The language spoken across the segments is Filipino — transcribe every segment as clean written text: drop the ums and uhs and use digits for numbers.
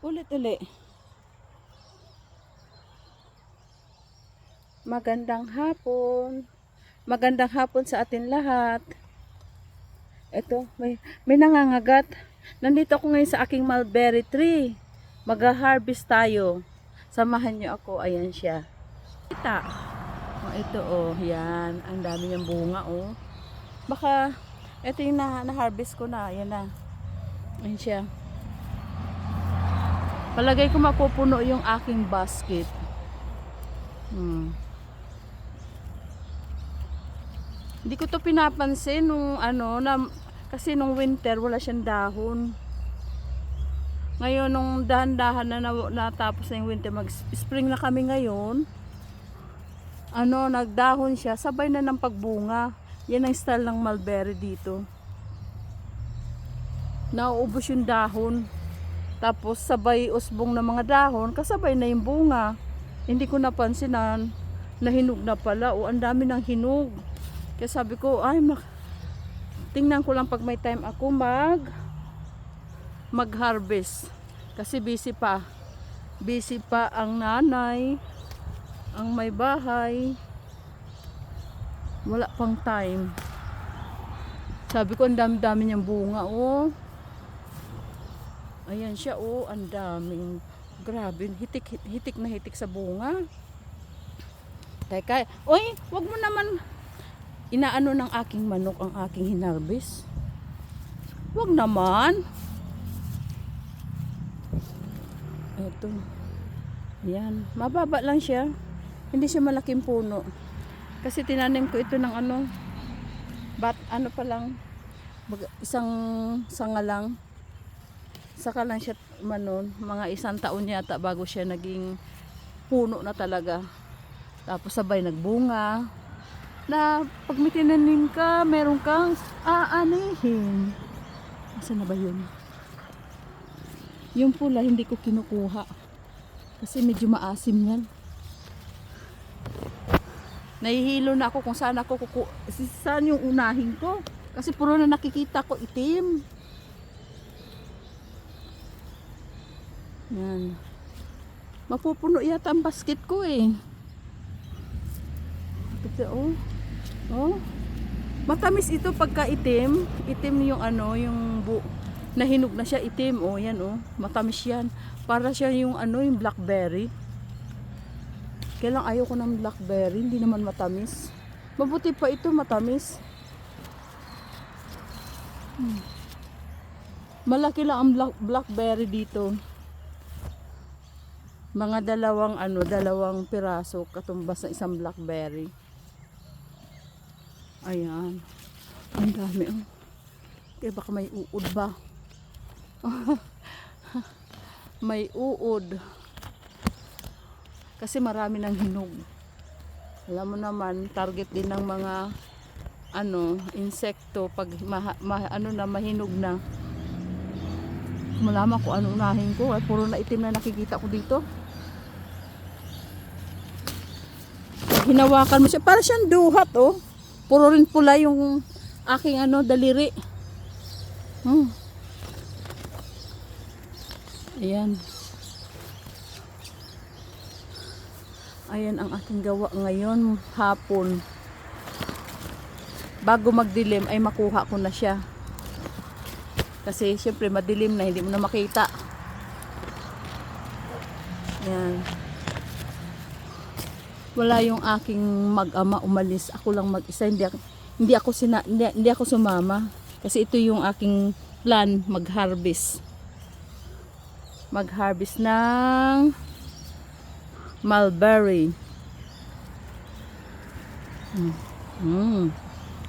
Ulit-uli. Magandang hapon. Magandang hapon sa atin lahat. Ito, may nangangagat. Nandito ako ngayon sa aking mulberry tree. Mag-harvest tayo. Samahan niyo ako. Ayan siya. Kita. Oh, ito oh, yan. Ang dami niyang bunga oh. Baka ito yung na-harvest ko na. Ayan na. Ayan siya. Palagay ko mapupuno yung aking basket. Hindi ko to pinapansin nung kasi nung winter wala siyang dahon. Ngayon nung dahan-dahan na natapos na yung winter, mag-spring na kami ngayon. Nagdahon siya, sabay na ng pagbunga. Yan ang style ng mulberry dito. Nauubos yung dahon. Tapos sabay usbong ng mga dahon, kasabay na yung bunga. Hindi ko napansin na nahinog na pala. O ang dami ng hinog. Kaya sabi ko, tingnan ko lang pag may time ako mag-harvest. Kasi busy pa. Busy pa ang nanay, ang may bahay. Wala pang time. Sabi ko, ang dami-dami niyang bunga. Oh. Ayan siya, oh, ang daming, grabe, hitik na hitik sa bunga. Teka, oy, wag mo naman inaano ng aking manok ang aking hinarvest. Wag naman. Ito. Ayan, mababa lang siya. Hindi siya malaking puno. Kasi tinanim ko ito ng pa lang, isang sanga lang. Saka lang siya mga isang taon yata bago siya naging puno na talaga. Tapos sabay nagbunga. Na pag may tinanim ka, meron kang aanihin. Asan na ba yun? Yung pula hindi ko kinukuha. Kasi medyo maasim yan. Nahihilo na ako kung saan saan yung unahin ko. Kasi puro na nakikita ko itim. Yan. Mapupuno yata ang basket ko eh. Ito oh. Oh. Matamis ito pagka itim. Itim yung nahinog na siya itim. Oh, yan oh. Matamis yan. Para siya yung yung blackberry. Kaya lang ayoko ng blackberry. Hindi naman matamis. Mabuti pa ito matamis. Malaki lang ang blackberry dito. Mga dalawang piraso katumbas ng isang blackberry. Ayan. Ang dami oh. Kaya baka may uod ba? May uod. Kasi marami ng hinog. Alam mo naman, target din ng mga insekto pag mahinog na. Malaman ko ano unahin ko. Ay, puro na itim na nakikita ko dito. Hinawakan mo siya, para siyang duhat oh. Puro rin pula yung aking daliri. Ayan. Ayan ang aking gawa ngayon hapon. Bago magdilim ay makuha ko na siya. Kasi syempre madilim na, hindi mo na makita. Ayan. Wala yung aking mag-ama umalis. Ako lang mag-isa. Hindi ako sumama. Kasi ito yung aking plan, mag-harvest. Mag-harvest ng mulberry.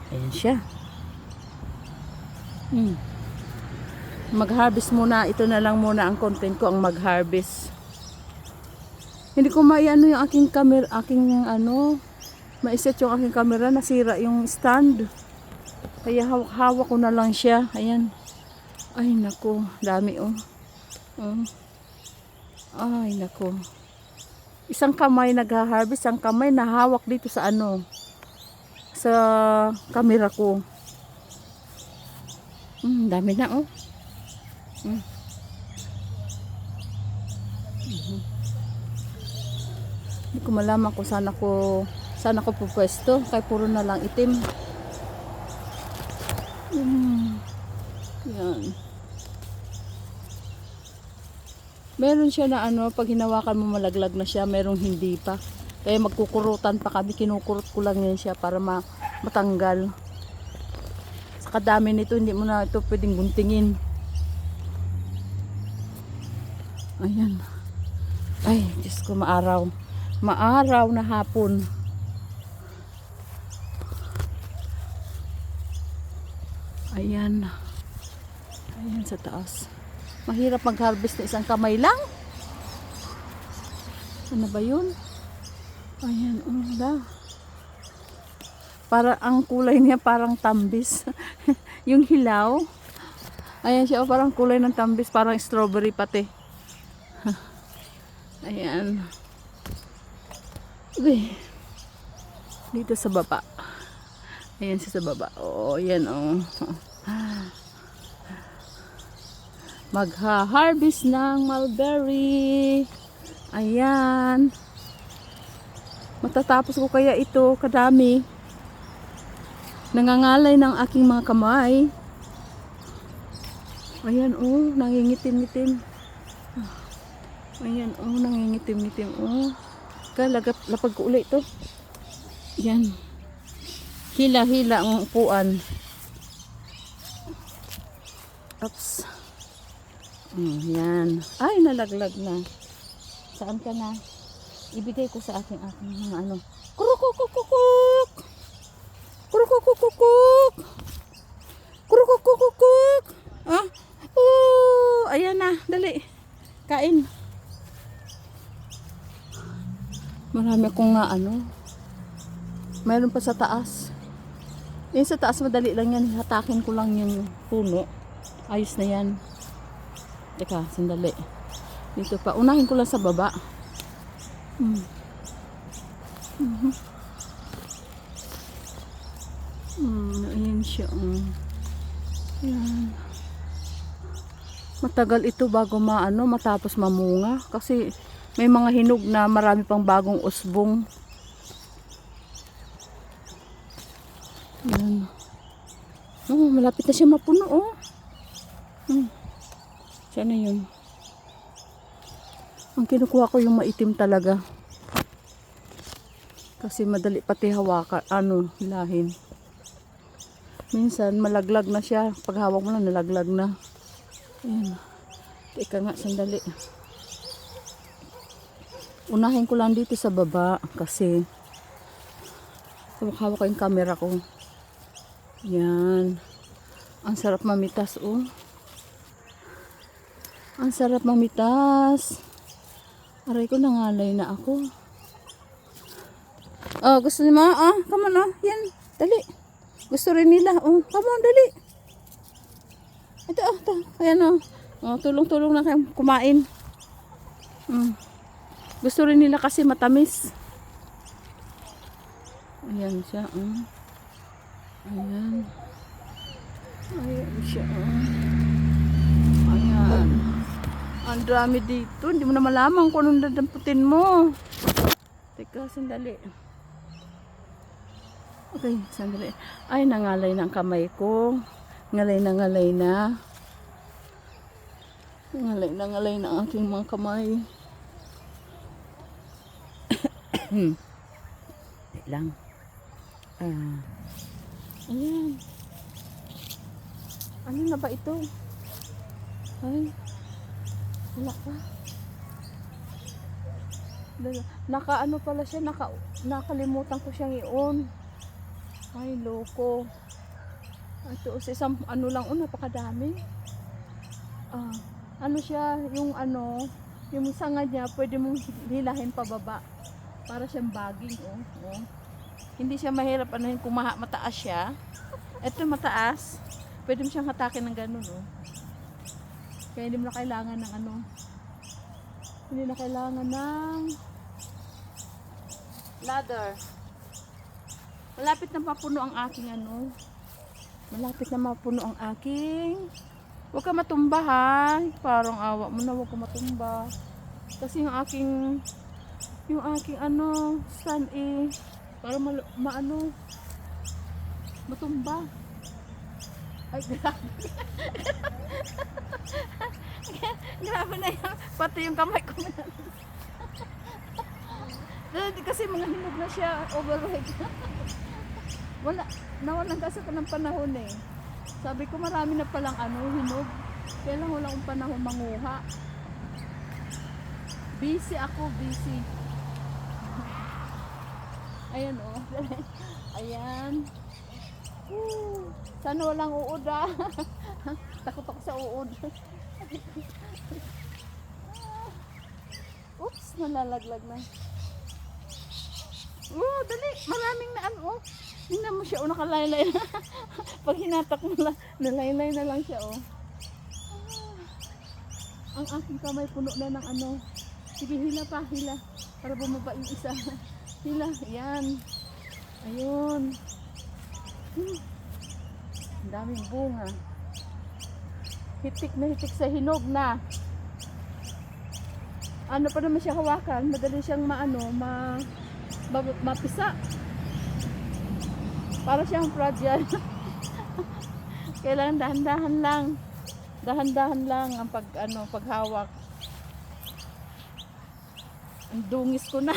Ayan siya. Mag-harvest muna. Ito na lang muna ang content ko, ang mag-harvest. Hindi ko yung aking camera, maiset yung aking camera, nasira yung stand. Kaya hawak ko na lang siya. Ayan. Ay nako, dami oh. Ay nako. Isang kamay nag-harvest, isang kamay nahawak dito sa sa camera ko. Dami na oh. Hindi ko malaman kung saan ako pupwesto. Kaya puro na lang itim. Yan. Meron siya na ano, pag hinawakan mo malaglag na siya, merong hindi pa. Kaya magkukurutan pa kami, kinukurot ko lang yan siya para matanggal. Sa kadami nito, hindi mo na ito pwedeng guntingin. Ayan. Ay, Diyos ko, maaraw. Maaraw na hapon. Ayan. Ayan sa taas. Mahirap mag-harvest na isang kamay lang. Ano ba yun? Ayan, para ang kulay niya parang tambis. Yung hilaw. Ayan siya, parang kulay ng tambis, parang strawberry pati. Ayan. Uy. Dito sa baba. Ayan siya sa baba. Oo, ayan Magha-harvest ng mulberry. Ayan. Matatapos ko kaya ito, kadami. Nangangalay ng aking mga kamay. Ayan nangingitim-ngitim. Ayan nangingitim-ngitim. Lapag ko ulit ito. Ayan. Hila-hila ang upuan. Oops. Yan. Ay, nalaglag na. Saan ka na? Ibigay ko sa aking mga ano. Kurukukukukuk! Kurukukukukuk! Kurukukukukuk! Ayan na. Dali. Kain. Marami akong mayroon pa sa taas. Yung sa taas, madali lang yan. Hatakin ko lang yung puno. Ayos na yan. Teka, sandali. Dito pa. Unahin ko lang sa baba. Ayan siya. Ayan. Matagal ito bago matapos mamunga. Kasi may mga hinog na marami pang bagong usbong. Ayan. Malapit na siya mapuno. Sana yun. Ang kinukuha ko yung maitim talaga. Kasi madali pati hawakan, hilahin. Minsan malaglag na siya. Pag hawak mo lang, nalaglag na. Ayan. Teka nga, sandali. Unahin ko lang dito sa baba. Kasi hawak ko yung camera ko. Yan. Ang sarap mamitas, Ang sarap mamitas. Aray ko, nangalay na ako. Gusto niyo come on, yan, dali. Gusto rin nila, come on, dali. Ito, ayan, tulong-tulong na kayo kumain. Gusto rin nila kasi matamis. Ayan siya, Ayan. Ayan siya, Ayan. Ang dami dito. Hindi mo na malaman kung anong dadamputin mo. Teka, sandali. Okay, sandali. Ay, nangalay na ang kamay ko. Ngalay na. Ngalay na ang aking mga kamay. Wait lang. Ayan. Ano na ba ito? Ay. Wala pa. Nakaano pala siya, nakalimutan ko siyang i-on. Ay, loko. Ito, sa isang lang, napakadami. Ano siya, yung sanga niya, pwede mong hilahin pababa. Para siyang baging, Hindi siya mahirap, kung mataas siya. Ito mataas. Pwede mo siyang hatakin ng ganun, Kaya hindi mo na kailangan ng hindi na kailangan ng ladder. Malapit na mapuno ang aking Malapit na mapuno ang aking. Huwag ka matumba, ha. Parang awa mo na, huwag ka matumba. Kasi yung aking ano, stand para maano, matumba. Ay, grabe. Grabe na yan. Pati yung kamay ko. Kasi mga hinog na siya, overweight. Nawalan kasi ko ng panahon eh. Sabi ko marami na palang hinog. Kaya lang wala akong panahon manguha. Busy ako, busy. Ayan oh. Ayan. Sana walang uod ah. Takot ako sa uod. Oops, nalalaglag na. Dali. Maraming na tingnan mo siya, nakalaylay na. Pag hinatak mo lang, nalaylay na lang siya Ang aking kamay puno na ng Sige, hila pa, hila. Para bumaba yung isa. Hila, yan. Ayun. Ang daming bunga. Hitik na hitik sa hinog na. Ano pa naman siya hawakan? Madali siyang mapisa. Para siyang fragile. Kailangan dahan-dahan lang. Dahan-dahan lang ang paghawak. Ang dungis ko na.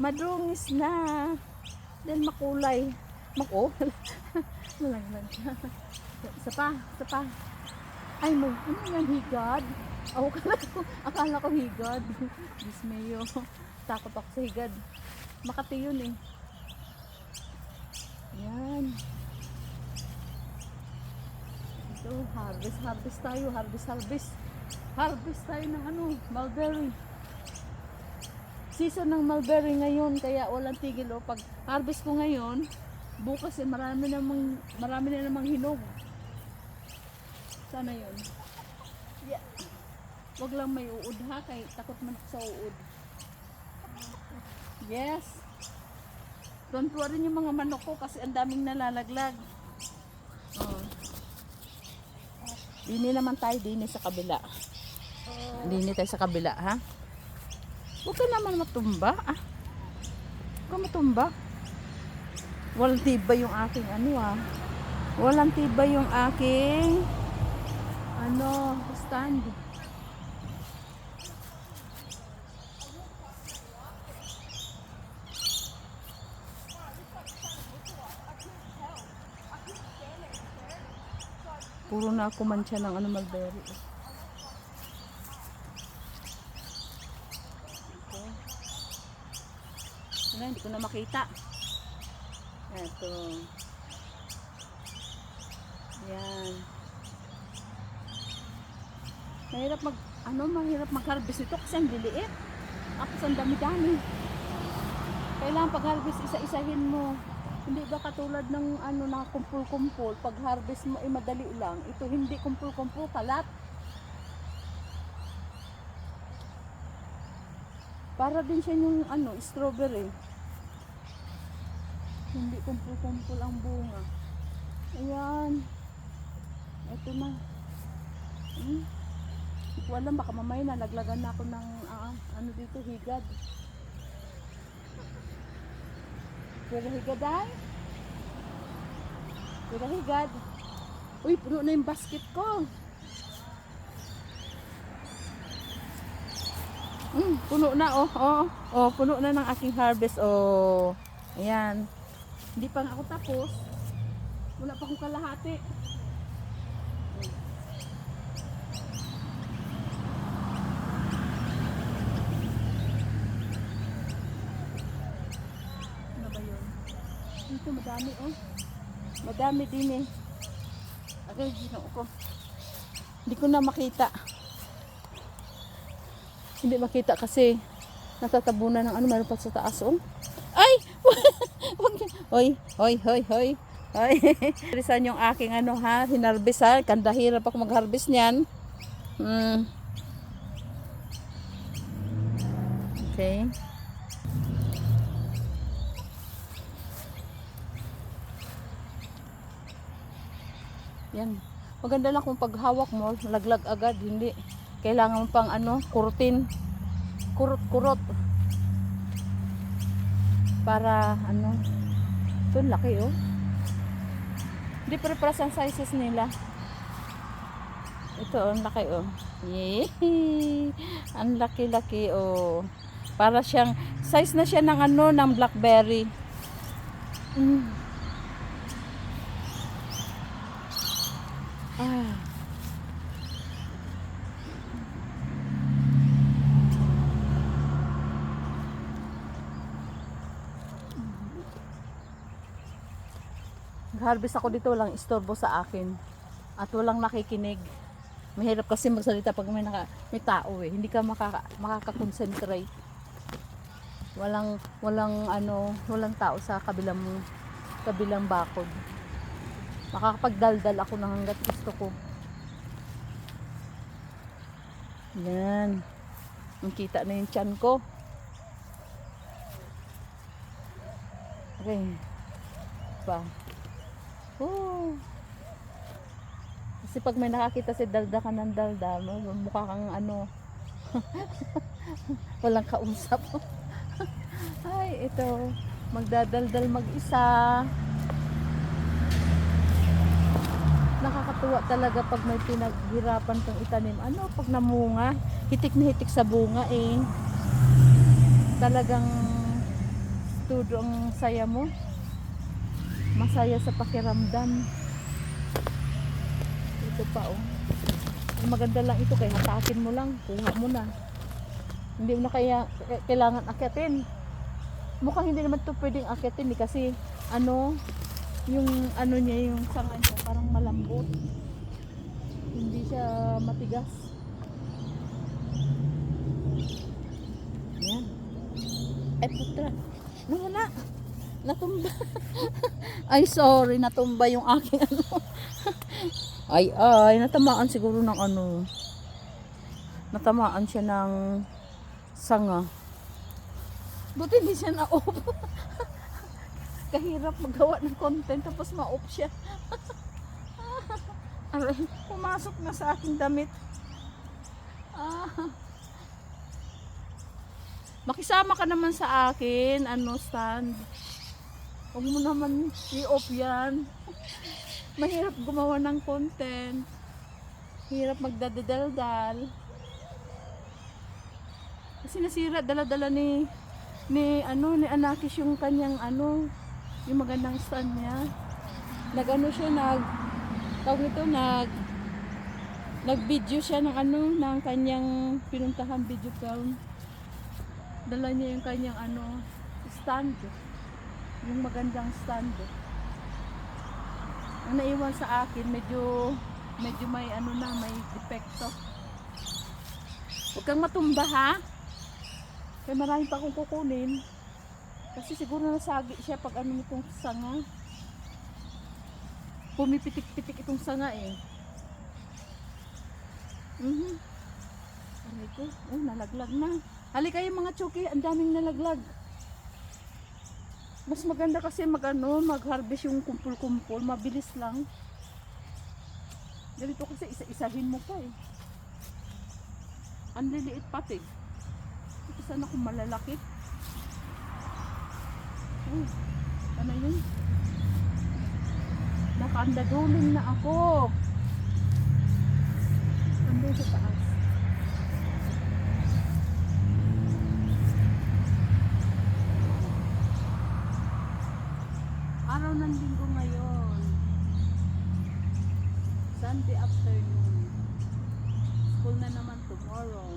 Madungis na. Then makulay. Nalaglag. Isa pa. Ay mo, ano yan, higad? Akala ko higad. Dismayo. Takot ako sa higad. Makati yun eh. Yan. Ito, harvest tayo. Harvest tayo ng mulberry. Season ng mulberry ngayon, kaya walang tigil pag harvest ko ngayon, bukas marami na namang hinog. Sana yun. Yeah. Wag lang may uod ha, kay takot man sa uod. Yes. Don't worry yung mga manok ko kasi ang daming nalalaglag. Dini naman tayo, sa kabila. Dini tayo sa kabila, ha? Huwag ka naman matumba, Huwag ka matumba. Walang tibay yung aking Walang tibay yung aking stand. Puro na ako man siya ng mulberry. Hindi ko na makita. Ito. Yan. Mahirap mag-harvest ito kasi ang liliit. Tapos ang dami-dami. Kailangan pag-harvest isa-isahin mo. Hindi ba katulad ng na kumpul-kumpul, pag-harvest mo madali lang. Ito hindi kumpul-kumpul, kalat. Para din siya yung strawberry. Hindi kumpul-kumpul ang bunga. Ayan. Ito na. Hindi ko alam, baka mamaya nalaglagan na ako ng dito, higad. Pwede higad ay? Pwede higad. Uy, puno na yung basket ko. Puno na puno na ng aking harvest. Ayan. Hindi pa nga ako tapos. Wala pa akong kalahati. Ano ba yun? Dito madami Madami din eh. Agay, ginoo ko. Hindi ko na makita. Hindi makita kasi natatabunan ng meron pa sa taas Ay! Hoy. Risan yung aking hinarbis Kandahirap ako mag-harvest niyan. Okay. Yan. Maganda lang kung paghawak mo, laglag agad, hindi. Kailangan mo pang ano, kurutin. Kurot-kurot. Para ano, ito laki oh. Hindi pare-paras ang sizes nila. Ito oh, ang laki oh. Yee! Ang laki-laki oh. Para siyang, size na siya ng ano, ng blackberry. Ah. Harvest ako dito, walang istorbo sa akin. At walang nakikinig. Mahirap kasi magsalita pag may tao eh. Hindi ka makaka-concentrate. Walang tao sa kabilang bakod. Makakapagdaldal ako ng hanggat gusto ko. Yan. Nakita na yung tiyan ko. Okay. Pa. Oh. Kasi pag may nakakita si dalda ka ng dalda, mukha kang ano, walang kausap. Ay, ito, magdadaldal mag-isa. Nakakatuwa talaga pag may pinaghirapan kang itanim. Ano, pag namunga, hitik na hitik sa bunga eh. Talagang todo ang saya mo. Masaya sa pakiramdam. Ito pa oh. Maganda lang ito, kaya hatakin mo lang, kuha mo na. Hindi mo na kailangan akyatin. Mukhang hindi naman ito pwedeng akyatin eh, kasi ano, yung ano niya, yung sanga niya parang malambot. Hindi siya matigas. Yan. Eto tra. Nawala. Natumba. Ay sorry, natumba yung aking ano. ay natamaan siguro ng ano. Natamaan siya ng sanga. Buti hindi siya na-off. Kahirap magawa ng content tapos ma-off siya. Aray, pumasok na sa aking damit. Makisama ka naman sa akin, ano, stand. Huwag mo naman i-off yan. Mahirap gumawa ng content. Hirap magdadaldal. Kasi nasira, dala-dala ni Anakis yung kanyang ano, yung magandang stand niya. Nag-video siya ng ano, ng kanyang pinuntahan video film. Dala niya yung kanyang ano, stand. Yung magandang stand. Ang naiwan sa akin, medyo may ano na, may defecto. Huwag kang matumba ha. Kaya marami pa akong kukunin. Kasi siguro nasagi siya pag ano nitong sanga. Pumipitik-pitik itong sanga eh. Aray ko, nalaglag na. Halika kayo mga chuki, ang daming nalaglag. Mas maganda kasi mag-harvest yung kumpul-kumpul, mabilis lang. Ganito kasi isa-isahin mo pa eh. Ang liliit pati. Ito sana kung malalaki. Ano yun? Nakaandaduling na ako. Andun sa taas. Araw ng linggo ngayon. Sunday afternoon. School na naman tomorrow.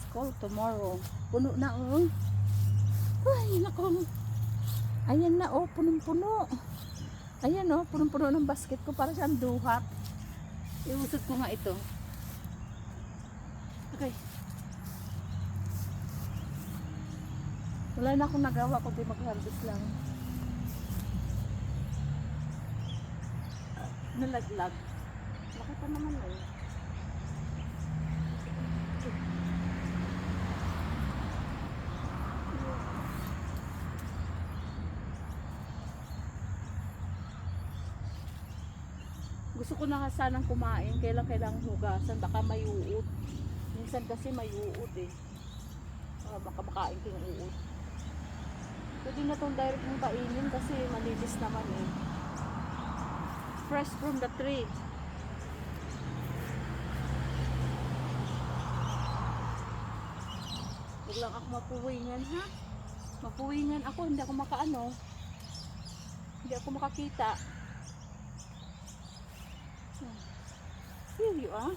School tomorrow. Puno na oh. Ay, nako. Ayan na oh, punong-puno. Ayan oh, punong-puno ng basket ko para siyang duhat. Iusod ko nga ito. Okay. Wala na akong nagawa kundi mag-harvest lang. Nalaglag. Bakit pa naman eh? Gusto ko na sanang kumain, kailangan hugasan, baka may uod. Minsan kasi may uod eh. Baka makain ko yung uod. Pwede na itong direct mong kainin kasi malinis naman eh. Fresh from the tree. Huwag lang ako mapuwingan ha. Mapuwingan ako, hindi ako makaano. Hindi ako makakita. Here you are.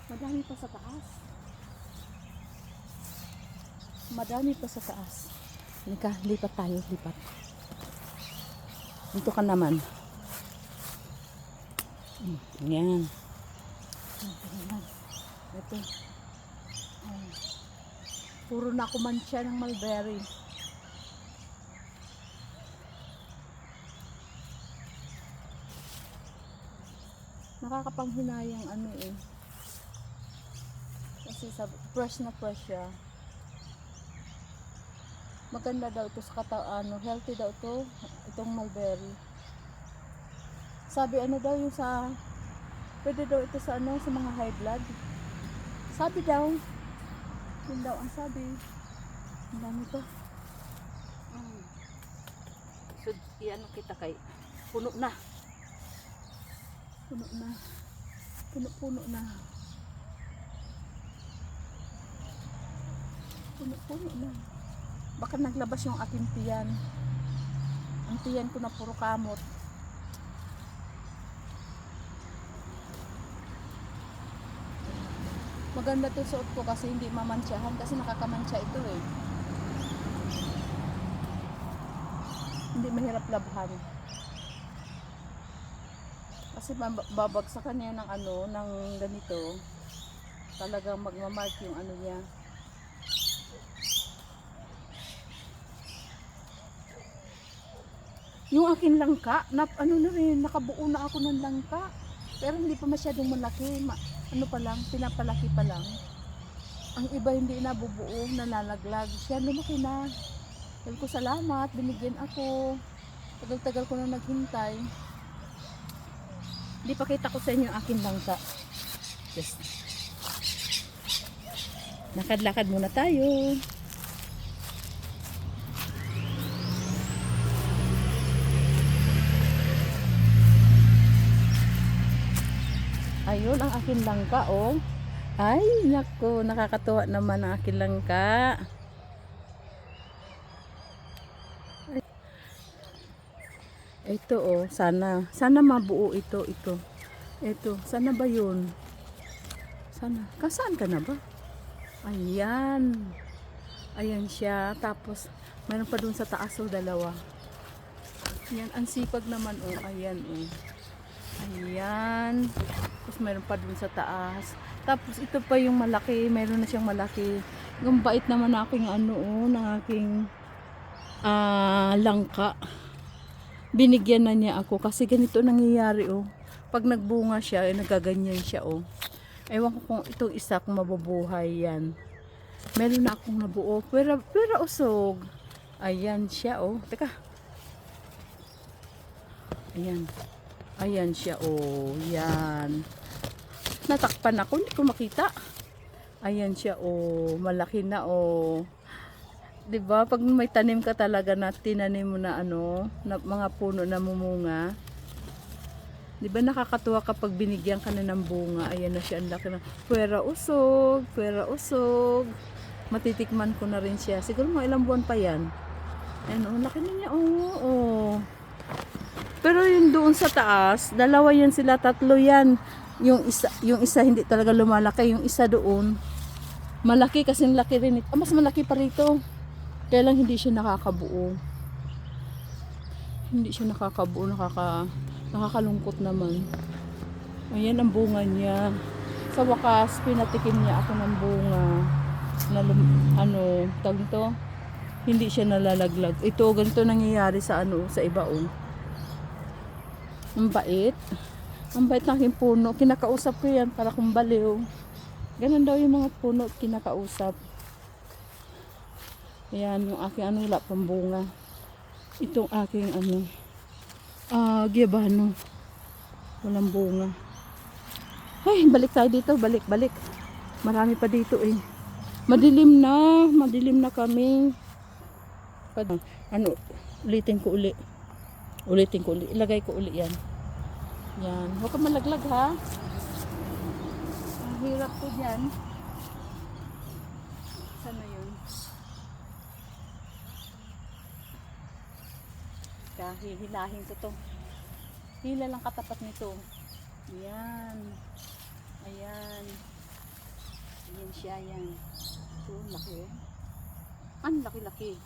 Madami pa sa taas. Madami pa sa taas. Halika, lipat tayo, lipat. Dito ka naman. Yan. Ito. Puro na kumansya ng mulberry. Nakakapanghinayang ano eh. Kasi fresh na fresh siya. Maganda daw ito sa katawan, healthy daw ito, itong mulberry. Sabi ano daw yung sa, pwede daw ito sa ano, sa mga high blood. Sabi daw, yun daw ang sabi. Ang dami ito. So, iyan kita kay, puno na. Puno na. Puno na. Puno na. Baka naglabas yung aking tiyan. Ang tiyan ko na puro kamot. Maganda to suot ko kasi hindi mamansyahan kasi nakakamansya ito eh. Hindi mahirap labhan. Kasi babagsakan niya ng ano, ng ganito. Talagang magmamark yung ano niya. Yung akin langka, ano na rin, nakabuo na ako ng langka. Pero hindi pa masyadong malaki. Ano pa lang, pinapalaki pa lang. Ang iba hindi nabubuo, nalalaglag. Siya lumaki na. Sabi ko salamat, binigyan ako. Tagal-tagal ko na naghintay. Hindi pakita ko sa inyo ang akin langka. Yes. Lakad-lakad muna tayo. Ayun ang akin langka oh. Ay naku, nakakatuwa naman ang akin langka. Ito oh, sana mabuo ito. Ito, sana ba 'yun? Sana. Kasaan ka na ba? Ayan. Ayan siya. Tapos mayroon pa dun sa taas oh, dalawa. Ayan, ang sipag naman oh. Ayan oh. Ayan. Tapos mayroon pa dun sa taas. Tapos ito pa yung malaki. Mayroon na siyang malaki. Ang bait naman aking ano oh, ng aking langka. Binigyan na niya ako kasi ganito nangyayari oh. Pag nagbunga siya, nagaganyan siya oh. Ewan ko kung itong isa kung mabubuhay yan. Meron na akong nabuo. Pero usog. Ayan siya oh. Teka. Ayan. Ayan siya oh. Yan. Natakpan ako, hindi ko makita. Ayan siya oh. Malaki na oh. 'Di ba? Pag may tanim ka talaga na tinanim mo na ano, na mga puno na mumunga. 'Di ba nakakatuwa kapag binigyan ka na ng bunga. Ayan na siya, ang laki na. Puwera usog. Matitikman ko na rin siya. Siguro mga ilang buwan pa 'yan. Ayan oh, laki na niya oh. Pero yung doon sa taas, dalawa yan sila, tatlo yan. Yung isa hindi talaga lumalaki, yung isa doon malaki kasi laki rin ito. Mas malaki pa rito. Kaya lang hindi siya nakakabuo. Nakakalungkot naman. Ayan ang bunga niya. Sa wakas, pinatikim niya ako ng bunga. Tawag nito, hindi siya nalalaglag. Ito, ganito nangyayari sa sa iba oh. Ang bait. Ang bait ng aking puno. Kinakausap ko yan para kung baliw. Ganun daw yung mga puno kinakausap. Ayan, yung aking wala pang bunga. Itong aking giyabano. Walang bunga. Ay, balik tayo dito. Balik. Marami pa dito eh. Madilim na kami. Ano, ulitin ko uli. Ilagay ko uli yan. Yan. Huwag ka malaglag ha. Ang hirap ko dyan. Sana yun. Hihilahin ko to. Hila lang katapat nito. Yan. Ayan. Ayan siya yan. So, laki eh. Ang laki-laki.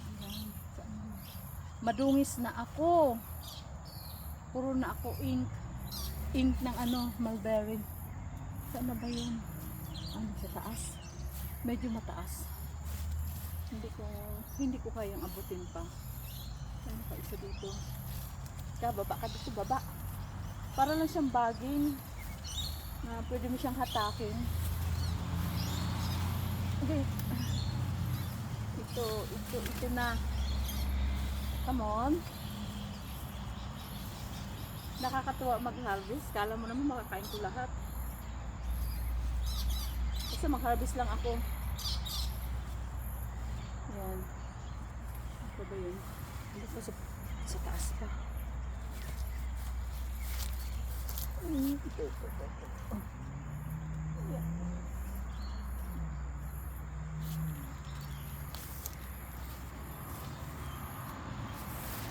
Ayan. Madungis na ako. Puro na ako ink. Ink ng ano, mulberry. Saan na ba yun? Ano, sa taas? Medyo mataas. Hindi ko kayang abutin pa. Ano pa isa dito? Baba ka dito, baba. Para lang siyang baging na pwede mo siyang hatakin. Okay. Ito na. Come on. Nakakatuwa mag-harvest. Kala mo naman makakain ko lahat. Kasi mag-harvest lang ako. Yan. Ano ba yun? Hindi pa sa taas pa. Ito. Oh. Yan.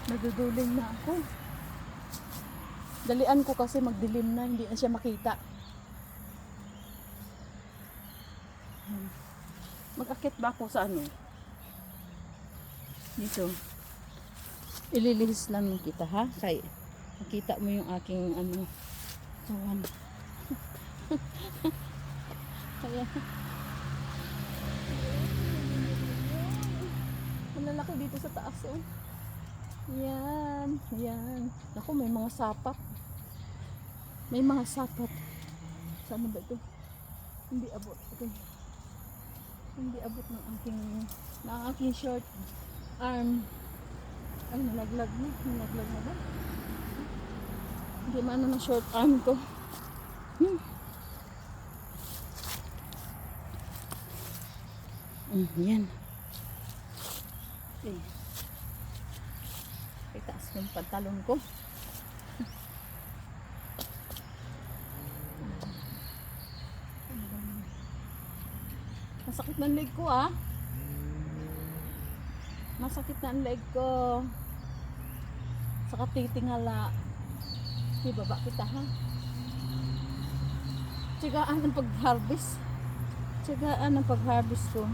Naduduling na ako. Dalian ko kasi magdilim na, hindi na siya makita. Mag-akit ba ako sa ano? Dito. Ililihis lang kita ha. Kaya makita mo yung aking ano, kawan. Kaya malalaki dito sa taas oh. Yan. Naku, may mga sapat. Saan ba ito? Hindi abot. Okay. Hindi abot ng aking short arm. Ay, nalaglag na ba? Hindi maano ng short arm ko. Yan. Okay. Itaas ko yung pantalon ko. Masakit na ang leg ko ah. Masakit na ang leg ko. Saka titingala. Ibaba kita ha. Tiyagaan ang pag-harvest ko.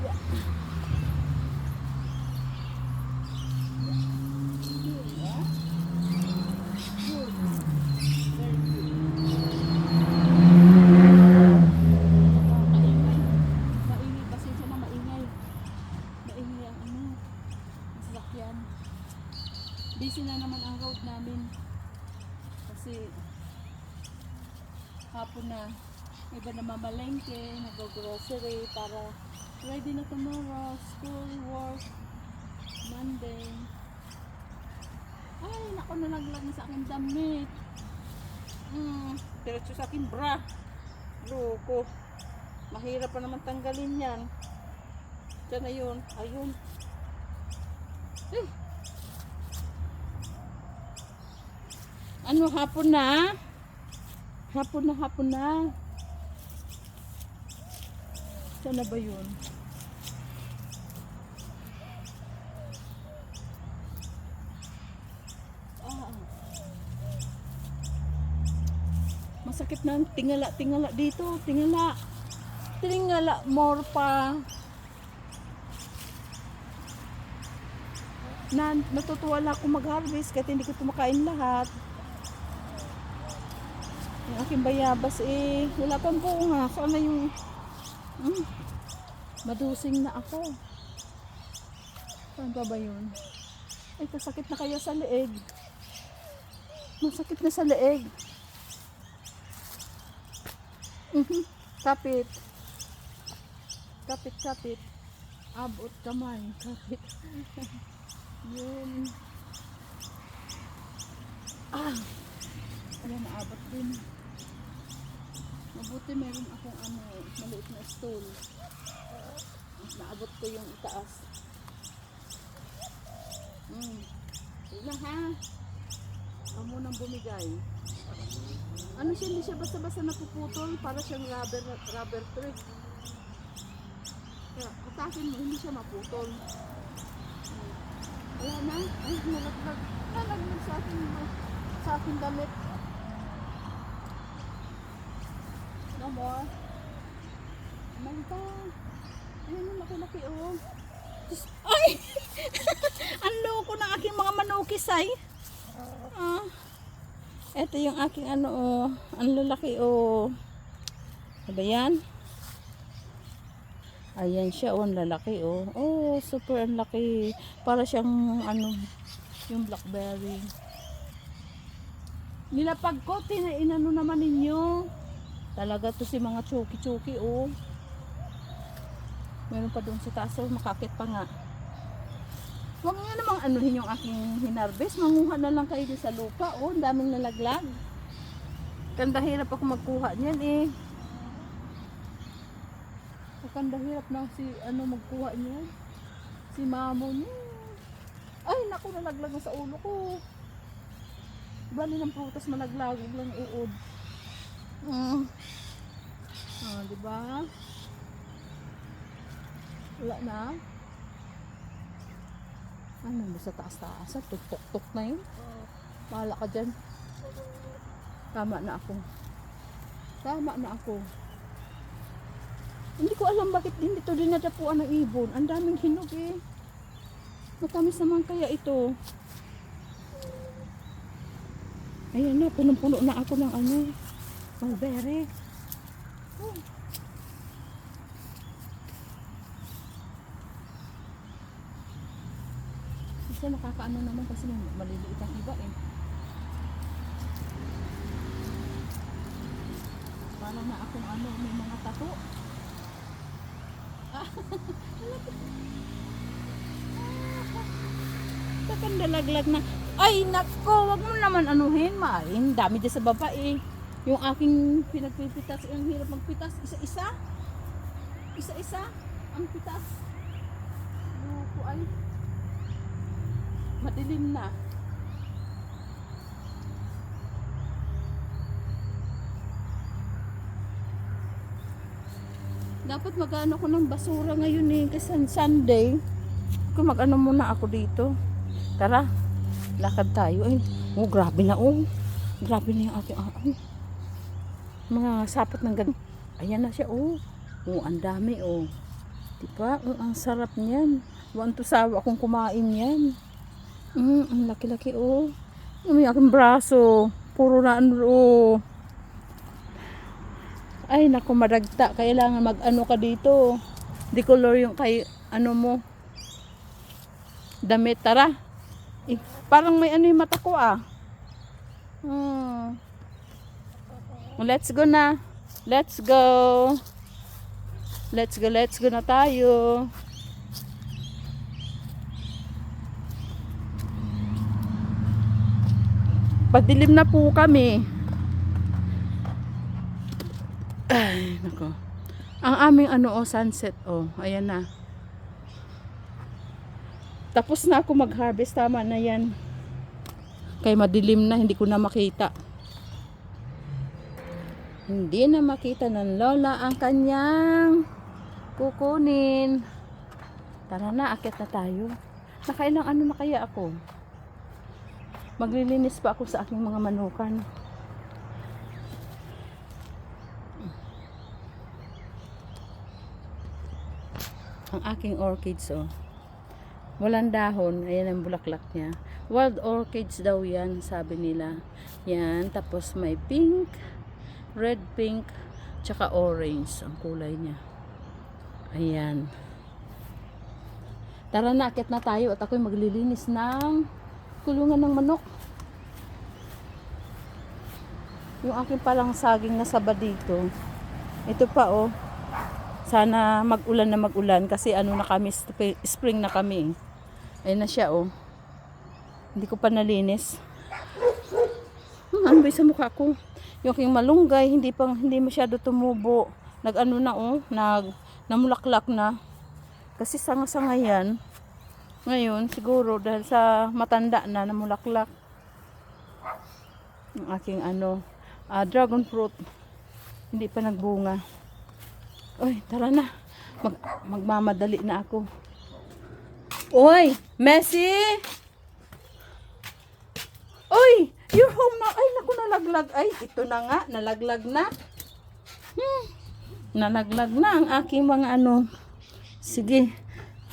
Yeah. Busy na naman ang road namin kasi hapon na may iba na mamalengke, nag-grocery para ready na tomorrow, school, work, Monday. Ay, naku, nalaglag na sa aking damit. Diretso sa aking bra. Loko. Mahirap pa naman tanggalin yan. Diyan na yun. Ayun. Ano, hapon na? Hapon na. Saan na ba yun? Masakit na tingala dito. Tingala more pa. Natutuwa lang ako mag-harvest kahit hindi ko kumakain lahat. Yung aking bayabas wala pang bunga. Sana yung madusing na ako. Saan ba yun? Ay, kasakit na kaya sa leeg. Masakit na sa leeg. Kapit. abot kamay. Kapit. Yun. Ayan, naabot din. Mabuti meron akong maliit na stool. Naabot ko yung itaas. Sige na ha. Ako munang bumigay. Ano siya, hindi siya basta-basta napuputol. Para siyang rubber tree. Kaya atakin mo, hindi siya maputol. Wala na. Ay, nalaglag. Nalaglag sa aking damit. No more. Manta. Ayan yung laki-laki oh. Ay! Ang loko ng aking mga manukis ay. Ito yung aking oh. Ang lalaki oh. Diba yan? Ayan siya oh. Ang lalaki oh. Oh, super ang laki. Para siyang yung blackberry. Nilapag ko. Inano naman ninyo. Talaga to si mga chuki-chuki oh. Meron pa doon sa taas oh, makakit pa nga. Huwag nga namang anuhin yung aking hinarvest. Manguha na lang kayo sa lupa oh. Ang daming nalaglag. Kanda hirap ako magkuha niyan eh. Kanda hirap na si magkuha niyan. Si mamo niya. Ay naku, nalaglag na sa ulo ko. Bali ng prutas malaglag. Huwag lang uod. Diba? Wala na. Ano ba sa taas-taas? Tuk-tuk-tuk na yun. Bahala ka dyan. Tama na ako. Hindi ko alam bakit hindi to dinadapuan ng ibon. Ang daming hinog eh. Matamis naman kaya ito. Ayan na, punong-puno na ako ng mulberry. Isa nakakaano naman kasi maliliit ang iba eh. Parang na akong may mga tato. Takang dalaglag na. Ay nako, wag mo naman anuhin, main. Dami dyan sa baba eh. Yung aking pinagpipitas, ang hirap magpitas. Isa-isa ang pitas. Buko ay madilim na. Dapat mag-ano ko ng basura ngayon eh. Kasi Sunday. Kung mag-ano muna ako dito. Tara, lakad tayo. Ay, oh grabe na oh. Grabe na yung ating mga sapot ng ganito. Ayan na siya oh. Oh, ang dami oh. Diba? Oh, ang sarap niyan. Want to sawa akong kumain yan. Ang laki-laki oh. May aking braso. Puro na oh. Ay naku, madagta. Kailangan mag-ano ka dito. Decolor yung mo. Damit. Tara. Parang may yung mata ko ah. Let's go na. Let's go na tayo. Padilim na po kami. Ay, nako. Ang aming sunset ayan na. Tapos na ako mag-harvest, tama na yan. Kay madilim na, hindi ko na makita. Hindi na makita ng lola ang kanyang kukunin. Tara na, akit na tayo. Nakailang na kaya ako? Maglilinis pa ako sa aking mga manukan. Ang aking orchids walang dahon. Ayan ang bulaklak niya. Wild orchids daw yan, sabi nila. Yan, tapos may pink, red, pink, tsaka orange ang kulay niya. Ayan. Tara na, akit na tayo at ako'y maglilinis ng kulungan ng manok. Yung aking palang saging na saba dito. Ito pa Sana mag-ulan na mag-ulan kasi ano na kami, spring na kami. Ayun na siya, oh. Hindi ko pa nalinis. Ano ba sa mukha ko? Yung aking malunggay, hindi masyado tumubo. Nag-ano na, oh, namulaklak na. Kasi sanga-sanga yan. Ngayon, siguro dahil sa matanda na namulaklak. Yung aking dragon fruit. Hindi pa nagbunga. Oy, tara na. Magmamadali na ako. Oy, Messi! Oy, you're home na. Ay, naku, nalaglag. Ay, ito na nga, nalaglag na. Nalaglag na ang aking mga Sige,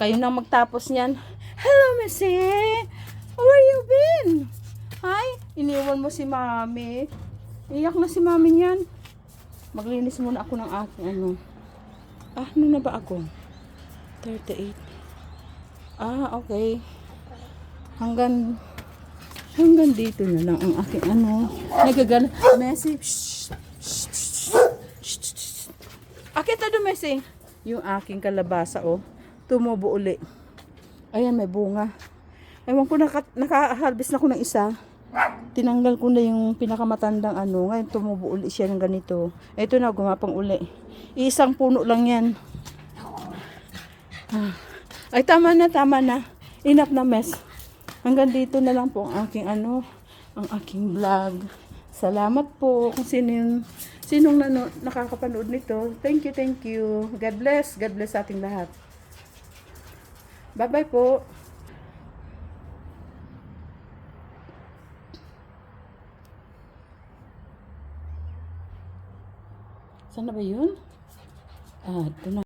kayo nang magtapos niyan. Hello, Messi! Where you been? Hi, iniwan mo si Mami. Iyak na si Mami niyan. Maglinis muna ako ng aking ano na ba ako? 38. Okay. Hanggang dito na lang ang aking nagagala. Messi. Akit na doon, Messi. Yung aking kalabasa, oh. Tumubo uli. Ayan, may bunga. Ewan ko, naka-harvest na ko ng isa. Tinanggal ko na yung pinakamatandang Ngayon, tumubo uli siya ng ganito. Ito na, gumapang uli. Isang puno lang yan. Ay, tama na. Enough na, mess. Hanggang dito na lang po ang aking ang aking vlog. Salamat po kung sinong nakakapanood nito. Thank you. God bless sa ating lahat. Bye-bye po. Saan na ba yun? Ito na.